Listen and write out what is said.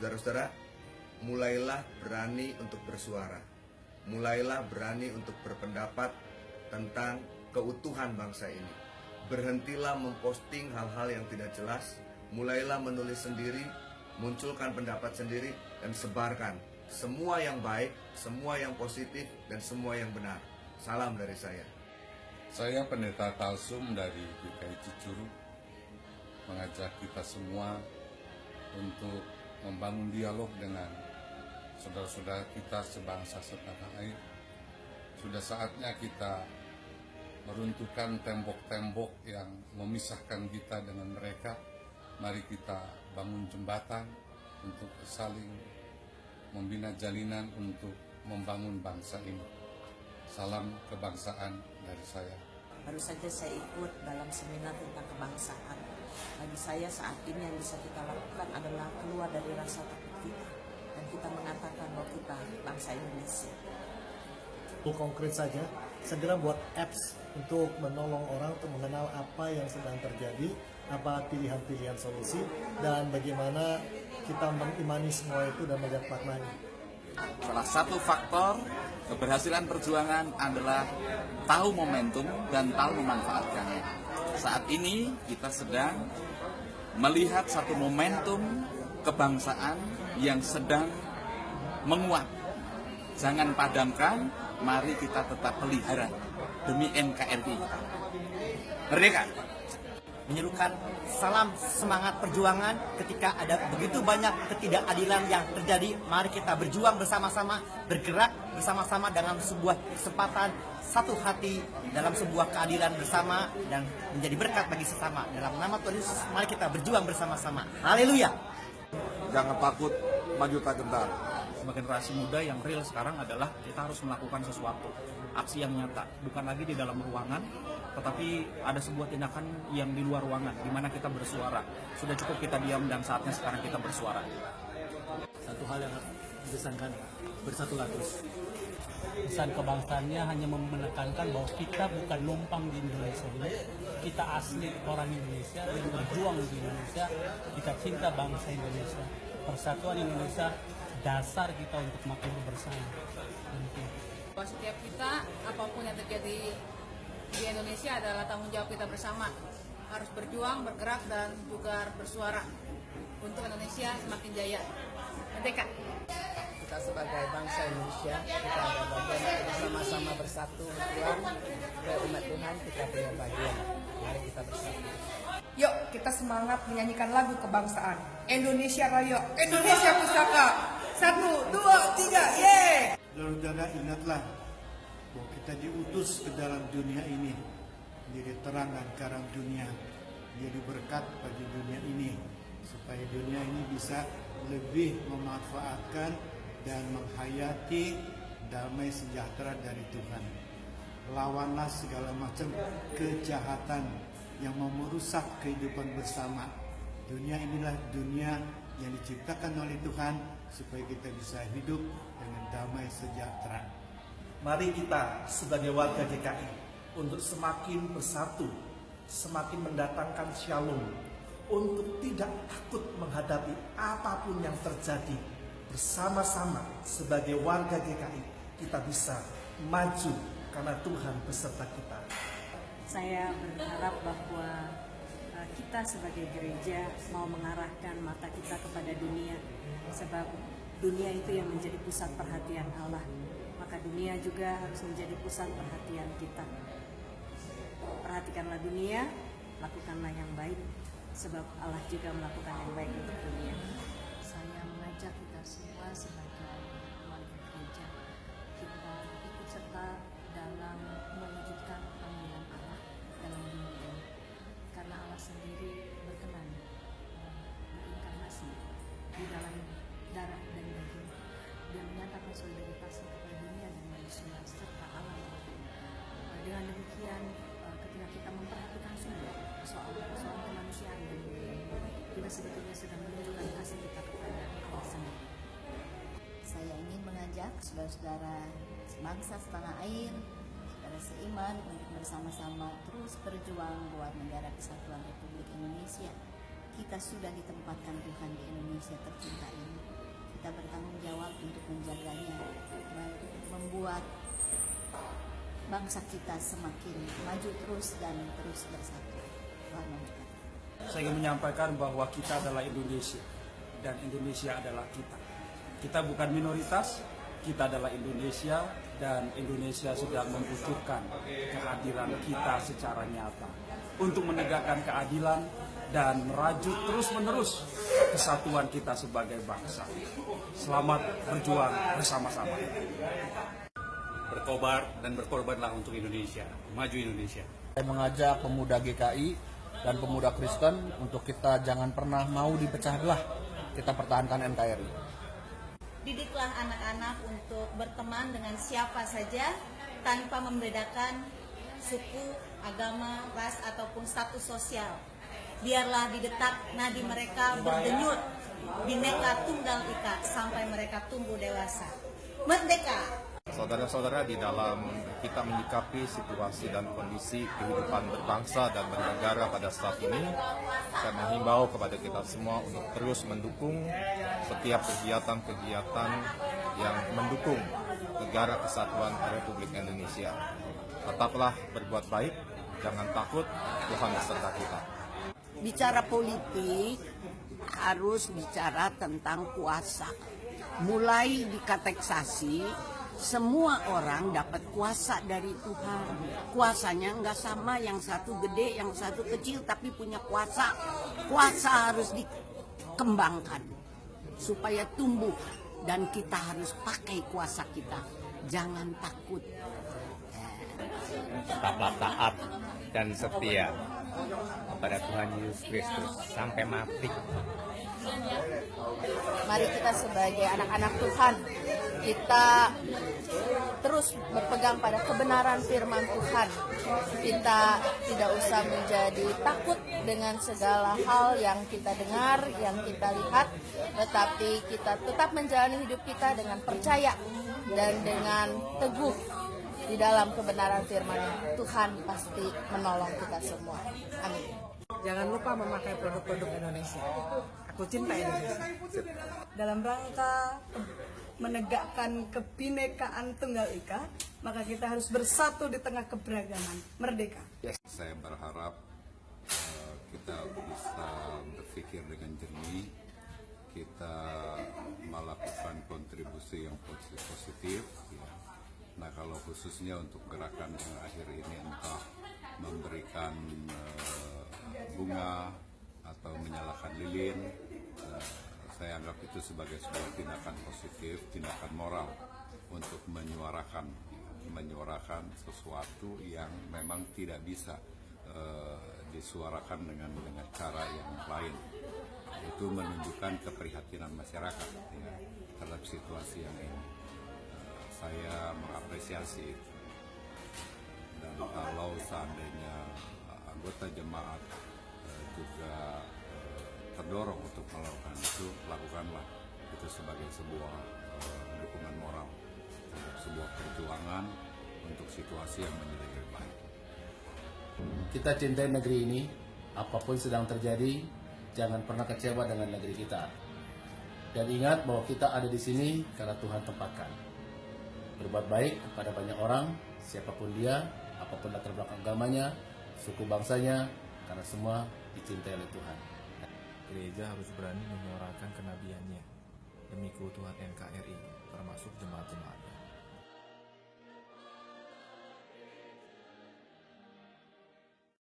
Saudara-saudara, mulailah berani untuk bersuara. Mulailah berani untuk berpendapat tentang keutuhan bangsa ini. Berhentilah memposting hal-hal yang tidak jelas. Mulailah menulis sendiri, munculkan pendapat sendiri, dan sebarkan semua yang baik, semua yang positif, dan semua yang benar. Salam dari saya. Saya Pendeta Talsum dari GKI Cicurug mengajak kita semua untuk membangun dialog dengan saudara-saudara kita sebangsa setanah air. Sudah saatnya kita meruntuhkan tembok-tembok yang memisahkan kita dengan mereka. Mari kita bangun jembatan untuk saling membina jalinan untuk membangun bangsa ini. Salam kebangsaan dari saya. Baru saja saya ikut dalam seminar tentang kebangsaan. Bagi saya saat ini yang bisa kita lakukan adalah keluar dari rasa takut kita. Dan kita mengatakan bahwa kita bangsa Indonesia. Konkret saja, segera buat apps untuk menolong orang untuk mengenal apa yang sedang terjadi, apa pilihan-pilihan solusi, dan bagaimana kita mengimani semua itu dan melihat maknanya. Salah satu faktor keberhasilan perjuangan adalah tahu momentum dan tahu memanfaatkannya. Saat ini kita sedang melihat satu momentum kebangsaan yang sedang menguat. Jangan padamkan, mari kita tetap pelihara demi NKRI. Merdeka! Menyerukan salam semangat perjuangan ketika ada begitu banyak ketidakadilan yang terjadi. Mari kita berjuang bersama-sama, bergerak bersama-sama dalam sebuah kesempatan, satu hati dalam sebuah keadilan bersama dan menjadi berkat bagi sesama. Dalam nama Tuhan Yesus, mari kita berjuang bersama-sama. Haleluya! Jangan takut, maju tak gentar. Generasi muda yang real sekarang adalah kita harus melakukan sesuatu, aksi yang nyata, bukan lagi di dalam ruangan, tetapi ada sebuah tindakan yang di luar ruangan, di mana kita bersuara. Sudah cukup kita diam dan saatnya sekarang kita bersuara. Satu hal yang dipesankan, bersatulah terus. Pesan kebangsaannya hanya menekankan bahwa kita bukan numpang di Indonesia ini, kita asli orang Indonesia yang berjuang di Indonesia, kita cinta bangsa Indonesia. Persatuan Indonesia dasar kita untuk makmur bersama. Bahwa setiap kita, apapun yang terjadi di Indonesia adalah tanggung jawab kita bersama. Harus berjuang, bergerak, dan juga bersuara untuk Indonesia semakin jaya. Merdeka! Kita sebagai bangsa Indonesia, kita ada bagian bersama-sama bersatu berjuang ke umat Tuhan, kita punya bagian. Mari kita bersatu. Yuk, kita semangat menyanyikan lagu kebangsaan. Indonesia Raya, Indonesia Pusaka. 1, 2, 3, yeay! Saudara, ingatlah bahwa kita diutus ke dalam dunia ini menjadi terang dan garam dunia, menjadi berkat bagi dunia ini, supaya dunia ini bisa lebih memanfaatkan dan menghayati damai sejahtera dari Tuhan. Lawanlah segala macam kejahatan yang mau merusak kehidupan bersama. Dunia inilah dunia yang diciptakan oleh Tuhan supaya kita bisa hidup dengan damai sejahtera. Mari kita sebagai warga GKI untuk semakin bersatu, semakin mendatangkan shalom, untuk tidak takut menghadapi apapun yang terjadi. Bersama-sama sebagai warga GKI kita bisa maju karena Tuhan beserta kita. Saya berharap bahwa kita sebagai gereja mau mengarahkan mata kita kepada dunia, sebab dunia itu yang menjadi pusat perhatian Allah, maka dunia juga harus menjadi pusat perhatian kita. Perhatikanlah dunia, lakukanlah yang baik, sebab Allah juga melakukan yang baik untuk dunia. Saya mengajak kita semua sebagai warga gereja, kita ikut serta dalam mewujudkan panggilan Allah dalam dunia ini. Karena Allah sendiri berkenan berinkarnasi di dalam darah dan daging. Dia menyatakan solidaritasnya kepada dunia dan manusia serta alam. Dengan demikian, ketika kita memperhatikan semua persoalan kemanusiaan dan dunia, kita sebetulnya sedang menunjukkan kasih kita kepada Allah sendiri. Saya ingin mengajak saudara-saudara sebangsa setanah air, saudara seiman untuk bersama-sama terus berjuang buat negara kesatuan Republik Indonesia. kita sudah ditempatkan Tuhan di Indonesia tercinta ini. Kita bertanggung jawab untuk menjaganya, membuat bangsa kita semakin maju terus dan terus bersatu. Tuhan memberkati. Saya ingin menyampaikan bahwa kita adalah Indonesia dan Indonesia adalah kita. Kita bukan minoritas, kita adalah Indonesia dan Indonesia sedang membutuhkan kehadiran kita secara nyata untuk menegakkan keadilan dan merajut terus-menerus kesatuan kita sebagai bangsa. Selamat berjuang bersama-sama. Berkobar dan berkorbanlah untuk Indonesia, maju Indonesia. Saya mengajak pemuda GKI dan pemuda Kristen untuk kita jangan pernah mau dipecah belah. Kita pertahankan NKRI. Didiklah anak-anak untuk berteman dengan siapa saja tanpa membedakan suku, agama, ras, ataupun status sosial. Biarlah di detak nadi mereka berdenyut Bhinneka Tunggal Ika sampai mereka tumbuh dewasa. Merdeka! Saudara-saudara, di dalam kita menyikapi situasi dan kondisi kehidupan berbangsa dan bernegara pada saat ini, saya menghimbau kepada kita semua untuk terus mendukung setiap kegiatan-kegiatan yang mendukung Negara Kesatuan Republik Indonesia. Tetaplah berbuat baik, jangan takut, Tuhan beserta kita. Bicara politik harus bicara tentang kuasa. Mulai di kateksasi, semua orang dapat kuasa dari Tuhan. Kuasanya nggak sama, yang satu gede, yang satu kecil, tapi punya kuasa. Kuasa harus dikembangkan supaya tumbuh, dan kita harus pakai kuasa kita. Jangan takut. Tetaplah taat dan setia kepada Tuhan Yesus Kristus sampai mati. Mari kita sebagai anak-anak Tuhan, kita terus berpegang pada kebenaran firman Tuhan. Kita tidak usah menjadi takut dengan segala hal yang kita dengar, yang kita lihat, tetapi kita tetap menjalani hidup kita dengan percaya dan dengan teguh di dalam kebenaran firman-Nya. Tuhan pasti menolong kita semua. Amin. Jangan lupa memakai produk-produk Indonesia. Aku cinta Indonesia. Dalam rangka menegakkan kebinekaan Tunggal Ika, maka kita harus bersatu di tengah keberagaman. Merdeka. Saya berharap kita bisa berpikir dengan jernih, kita melakukan kontribusi yang positif. Ya. Nah, kalau khususnya untuk gerakan yang akhir ini, entah memberikan bunga atau menyalakan lilin, saya anggap itu sebagai sebuah tindakan positif, tindakan moral untuk menyuarakan sesuatu yang memang tidak bisa disuarakan dengan cara yang lain. Itu menunjukkan keprihatinan masyarakat ya, terhadap situasi yang ini. Saya mengapresiasi itu. Dan kalau seandainya anggota jemaat juga terdorong untuk melakukan itu, lakukanlah itu sebagai sebuah dukungan moral untuk sebuah perjuangan untuk situasi yang menjadi lebih baik. Kita cintai negeri ini, apapun sedang terjadi, jangan pernah kecewa dengan negeri kita. Dan ingat bahwa kita ada di sini karena Tuhan tempatkan. Berbuat baik kepada banyak orang, siapapun dia, apapun latar belakang agamanya, suku bangsanya, karena semua dicintai oleh Tuhan. Gereja harus berani menyuarakan kenabiannya demi keutuhan NKRI, termasuk jemaat-jemaatnya.